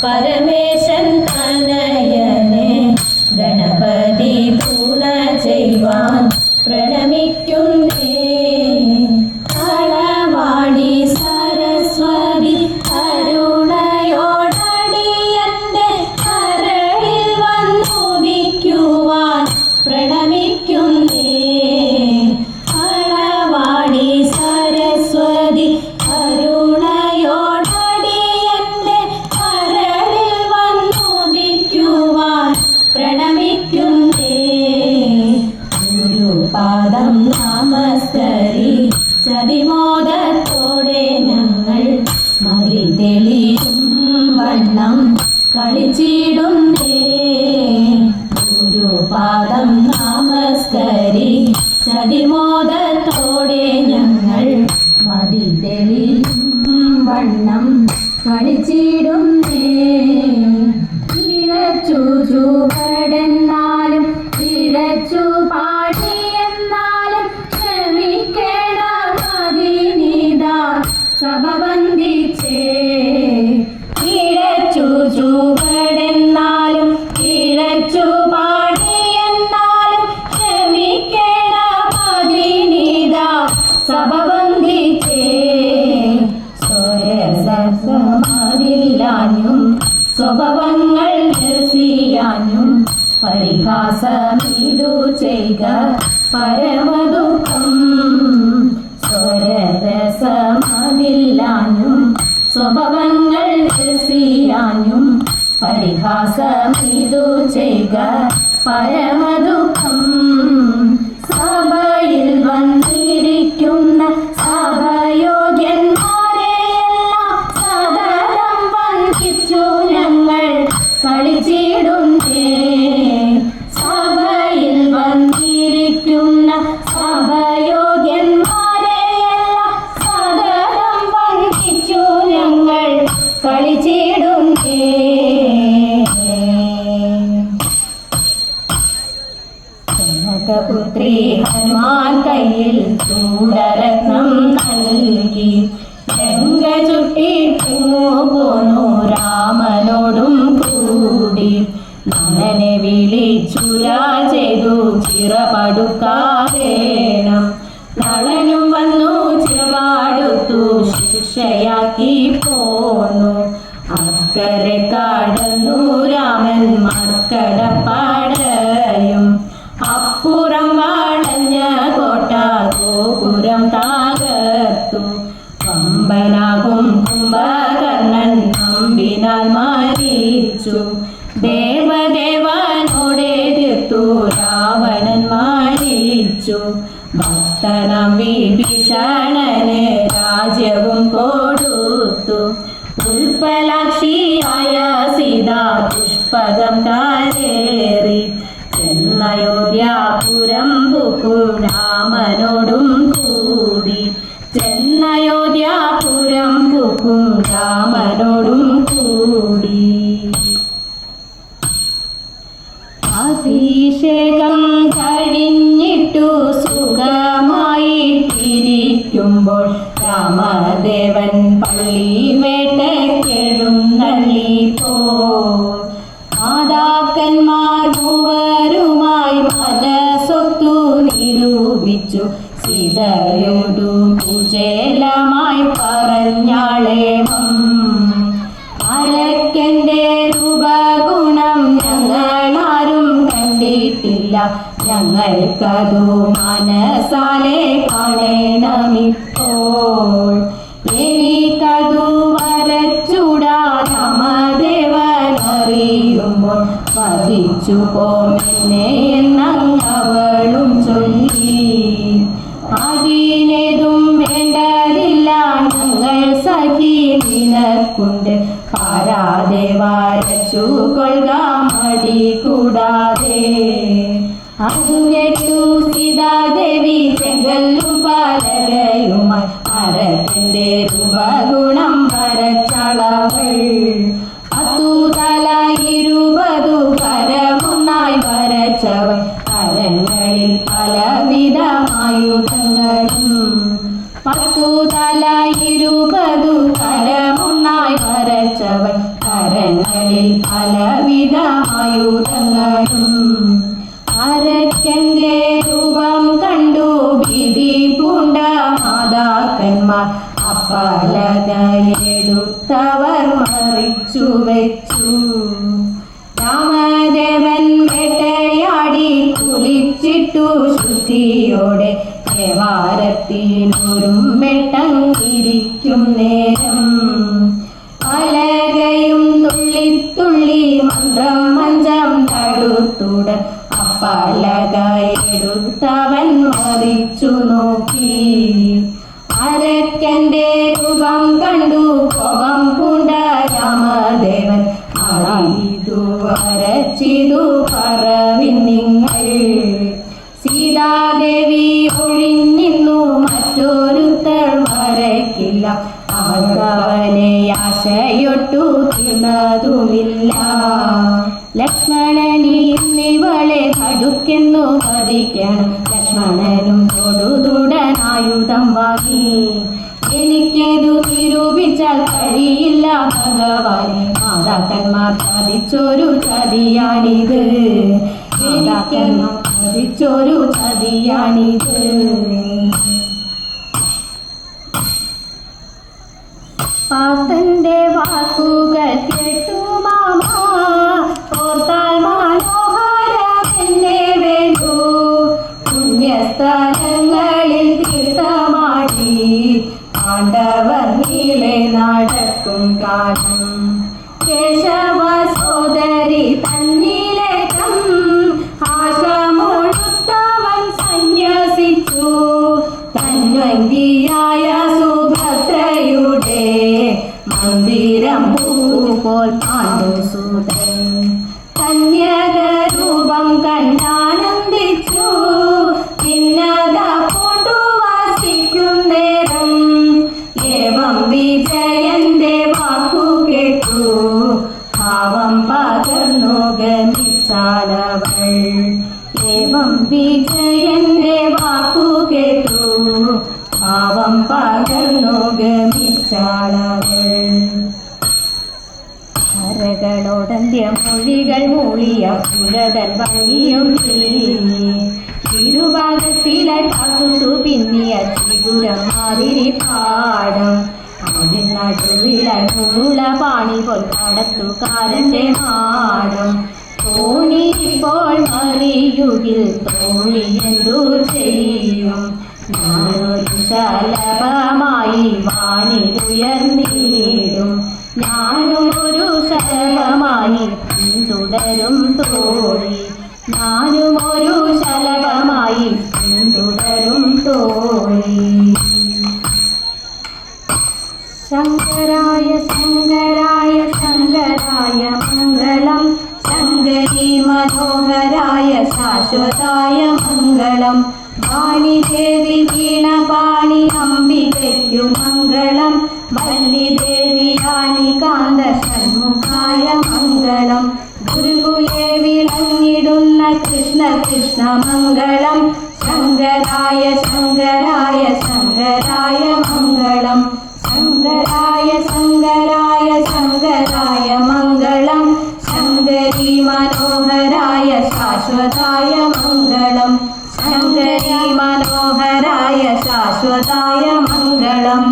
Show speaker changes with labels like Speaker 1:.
Speaker 1: പരമേശൻ തനയനെ ഗണപതി പൂണ ചെയ്യുവാൻ പ്രണമിക്കുന്നേ. കളവാണി സരസ്വതി കരുണയോടടിയന്റെ കരളിൽ വന്നുദിക്കുവാൻ പ്രണമിക്കുന്നേ. കളവാണി സരസ്വതി കരുണയോടടിയന്റെ കരളിൽ വന്നുദിക്കുവാൻ പ്രണമിക്കുന്നേ. ഗുരുപാദം നമസ്കരി ചതിമോദത്തോടെ ഞങ്ങൾ മതി തെളിയും വണ്ണം കളിച്ചിടുന്നേ. ഗുരുപാദം നമസ്കരി ചതിമോദത്തോടെ ഞങ്ങൾ മതി തെളിയും വണ്ണം കളിച്ചിടുന്നേ. ഇഴച്ചു ചൂപടെന്നാലും ഇഴച്ചു പാടിയെന്നാലും ക്ഷമിക്കണം അതിനിതാ സഭ വന്ദിച്ചേ. ഇഴച്ചു ചൂപടെന്നാലും ഇഴച്ചു പാടിയെന്നാലും ക്ഷമിക്കണം അതിനിതാ സഭ വന്ദിച്ചേ. സ്വരസമാതില്ലാനും സ്വഭാവങ്ങൾ രസിയാനും പരിഹാസമിതു ചെയ്ക പരമദുഃഖം. സ്വരരസമതില്ലാനും സ്വഭാവങ്ങൾ രസിയാനും പരിഹാസമിതു ചെയ്ക പരമദുഃഖം. സഭയിൽ വന്നിരിക്കുന്ന സഭയോഗ്യന്മാരെയെല്ലാം സദാരം വന്ദിച്ചു ഞങ്ങൾ കളിച്ചിടുന്നേ. സഭയിൽ വന്നിരിക്കുന്ന സഭയോഗ്യന്മാരെയെല്ലാം സദാരം വന്ദിച്ചു ഞങ്ങൾ കളിച്ചിടുന്നേ. പുത്രി ഹനുമാൻ കയ്യിൽ ചൂടരത്നം നൽകി ഗംഗ ചുട്ടിട്ടു പോന്നു രാമനോടും കൂടി. നളനെ വിളിച്ചുരാ ചെയ്തു ചിറപടുക്കാവേണം. നളനും വന്നു ചിറപാടുത്തു ശിക്ഷയാക്കി പോന്നു. അക്കരെ കടന്നു രാമൻ മർക്കടപ്പാടയും. അപ്പുറം വളഞ്ഞ കോട്ട ഗോപുരം തകർത്തു. വമ്പനാകും കുംഭകർണൻ അമ്പിനാൽ മരിച്ചു. ദേവദേവനോടെതിർത്തു രാവണൻ മരിച്ചു. ഭക്തനാം വിഭീഷണന് രാജ്യവും കൊടുത്തു. ഉൽപ്പലാക്ഷിയായ സീതാ പുഷ്പകം കരേറി ചെന്നയോധ്യാപുരം പുക്കും രാമനോടും കൂടി. ചെന്നയോധ്യാപുരം പുക്കും രാമനോടും കൂടി. അഭിഷേകം കഴിഞ്ഞിട്ടു സുഖമായിട്ടിരിക്കുമ്പോൾ രാമദേവൻ പള്ളി വേട്ടക്കെഴുന്നള്ളിപ്പോ. മാതാക്കന്മാർ മൂവരുമായി മനസ്സൊത്തു നിരൂപിച്ചു. സീതയോടു കുചേലമായി പറഞ്ഞാളേവം. അരക്കന്റെ രൂപഗുണം ഞങ്ങളാരും കണ്ടിട്ടില്ല. ഞങ്ങൾക്കതു മനസാലെ കാണണമിപ്പോൾ. എനിക്കതു വരച്ചൂടാ രാമദേവനറിയുമ്പോൾ വധിച്ചു പോമെന്നെ എന്നവളും ചൊല്ലി. അതിനേതും വേണ്ടതില്ല ഞങ്ങൾ സഖി നിനക്കുണ്ട്. പാരാതെ വരച്ചു കൊള്ളുക മടി കൂടാതെ. അതു കേട്ടു സീതാദേവി ചെങ്കല്ലും പലകയുമായി അരക്കന്റെ രൂപഗുണം വരച്ചളവൾ. 10 തല 20 കരമുന്നായി വരച്ചവൾ. കരങ്ങളിൽ പലവിധമായുധങ്ങളും 10 തല 20 കരമുന്നായി വരച്ചവൾ. കരങ്ങളിൽ പലവിധമായുധങ്ങളും. അരക്കന്റെ രൂപം കണ്ടു ഭീതി പൂണ്ട മാതാക്കന്മാർ അപ്പലകയെടുത്തവർ മറിച്ചു വെച്ചു. രാമദേവൻ വേട്ടയാടി കുളിച്ചിട്ടു ശുദ്ധിയോടെ ദേവാരത്തിനൊരും വെട്ടം ഇരിക്കും നേരം. പലകയും തുള്ളി തുള്ളി മന്ത്രം മഞ്ചം തടുത്തുട അപ്പലകയെടുത്തവൻ മറിച്ചു നോക്കി. അരക്കന്റെ രൂപം കണ്ടു കോപം പൂണ്ട രാമദേവൻ അറിയിതു വരച്ചിതു പറവിൻ നിങ്ങൾ. സീതാദേവി ഒഴിഞ്ഞിന്നു മറ്റൊരുത്തർ വരയ്ക്കില്ല. അവനെ ആശയൊട്ടു തീർന്നതുമില്ല. ലക്ഷ്മണനി ഇന്നിവളെ തടുക്കെന്നു വരിക്കണം. ലക്ഷ്മണനും തൊടുതുടനായുധം വാങ്ങി. എനിക്കേതു നിരൂപിച്ചാൽ കഴിയില്ല ഭഗവാനെ. മാതാക്കന്മാർ ചതിച്ചൊരു ചതിയാണിത്. മാതാക്കന്മാർ ചതിച്ചൊരു ചതിയാണിത്. പാത്തന്റെ വാക്കുകൾ കേട്ടു മാമാ. ഓർത്താൽ മനോഹരമെന്നെ വേണ്ടു. പുണ്യസ്ഥലങ്ങളിൽ തീർത്ഥമാടി പാണ്ഡവർ നീളെ നടക്കും കാലം. കേശവ സോദരി തന്നിലേക്കും ആശമൊഴുത്തവൻ സന്യസിച്ചു. തന്വന്തിയായ സുഭദ്രയുടെ മന്ദിരം പൂപോൽ പാണ്ഡുസൂതൻ. കന്യകരൂപം കണ്ടാനന്ദിച്ചു. ഭിന്നത കൊണ്ടു വസിക്കും നേരം. ഏവം വിജയന്റെ വാക്കു കേട്ടു ഭാവം പകർന്നു ഗമിച്ചാലവൾ. ഏവം വിജയന്റെ വാക്കു കേട്ടു ഭാവം പകർന്നു ഗമിച്ചാലവൾ. കരകളോടന്ത്യമൊഴികൾ മൂളിയ പുലതൻ വഴിയും ഇരുഭാഗത്തിലായി പാത്തു പിന്നിയ ചിഗുരം മാതിരി പാടം. അതിൽ നടുവിലായി മുള്ള പാണി പോൽ കടത്തുകാരന്റെ മാടം. തോണി ഇപ്പോൾ മറിയുകിൽ തോണി എന്തു ചെയ്യും. ഞാനൊരു ശലഭമായി വാനിലുയർന്നിടും. ഞാനും ഒരു ശലഭമായി പിന്തുടരും തോഴി. ഞാനും ഒരു ശലഭമായി പിന്തുടരും തോഴി. ശങ്കരായ ശങ്കരായ ശങ്കരായ മംഗളം. ശങ്കരി മനോഹരായ ശാശ്വതായ മംഗളം. വാണിദേവി വീണപാണി അംബികയ്ക്കു മംഗളം. വല്ലിദേവിയാനി കാന്ത ഷൺമുഖായ മംഗളം. ഗുരുകുലേ വിളങ്ങിടുന്ന കൃഷ്ണ കൃഷ്ണ മംഗളം. ശങ്കരായ ശങ്കരായ ശങ്കരായ മംഗളം. ശങ്കരായ ശങ്കരായ ശങ്കരായ മംഗളം. ശങ്കരി മനോഹരായ ശാശ്വതായ മംഗളം. ശങ്കരി മനോഹരായ ശാശ്വതായ മംഗളം.